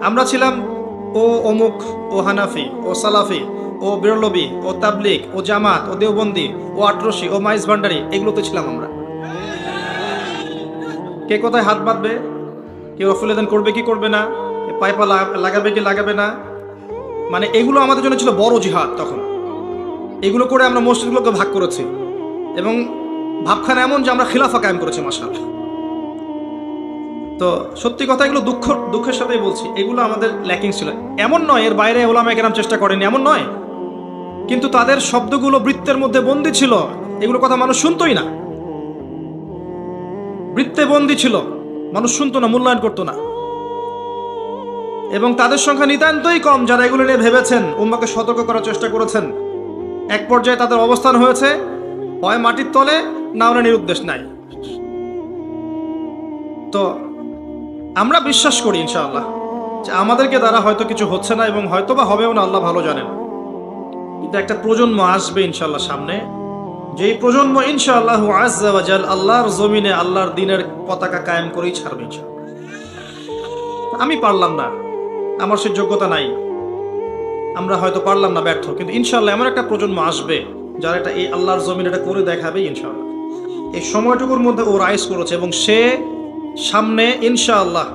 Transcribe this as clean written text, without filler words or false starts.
আমরা ছিলাম ও অমুক, ও হানাফি, ও সালাফি, ও বেরলবি, ও তাবলিগ, ও জামাত, ও দেওবন্দি, ও আটরসি, ও মাইজ ভান্ডারি, এগুলোতে ছিলাম আমরা। কে কোথায় হাত বাঁধবে, কেউ রফুলেদান করবে কি করবে না, পায়ে পা লাগাবে কি লাগাবে না, মানে এগুলো আমাদের জন্য ছিল বড় জিহাদ। তখন এগুলো করে আমরা মসজিদগুলোকে ভাগ করেছি এবং ভাবখানা এমন যে আমরা খিলাফা কায়েম করেছি মাশাআল্লাহ। তো সত্যি কথা, এগুলো দুঃখের সাথেই বলছি, এগুলো আমাদের ল্যাকিং ছিল। এমন নয় এর বাইরে ওলামায়ে কেরাম চেষ্টা করেনি, এমন নয়, কিন্তু তাদের শব্দগুলো বৃত্তের মধ্যে বন্দী ছিল, এগুলো কথা মানুষ শুনতোই না, বৃত্তে বন্দী ছিল, মানুষ শুনতো না, মূল্যায়ন করতো না। এবং তাদের সংখ্যা নিতান্তই কম যারা এগুলো নিয়ে ভেবেছেন, উম্মাকে সতর্ক করার চেষ্টা করেছেন। এক পর্যায়ে তাদের অবস্থান হয়েছে হয় মাটির তলে, না হলে নিরুদ্দেশ নাই। তো আমরা বিশ্বাস করি ইনশাআল্লাহ যে আমাদেরকে দ্বারা হয়তো কিছু হচ্ছে না এবং হয়তো বা হবেও না, আল্লাহ ভালো জানেন। কিন্তু একটা প্রজন্ম আসবে ইনশাআল্লাহ সামনে, যেই প্রজন্ম ইনশাআল্লাহ আযজা ওয়া জাল আল্লাহর জমিনে আল্লাহর দ্বীনের পতাকা কায়েম করেই ছাড়বে ইনশাআল্লাহ। আমি পারলাম না, আমার সে যোগ্যতা নাই, আমরা হয়তো পারলাম না, ব্যর্থ, কিন্তু ইনশাআল্লাহ এমন একটা প্রজন্ম আসবে যারা এটা এই আল্লাহর জমিনে এটা করে দেখাবে ইনশাআল্লাহ। এই সময়টুকুর মধ্যে ও রাইজ করেছে এবং সে সামনে ইনশাআল্লাহ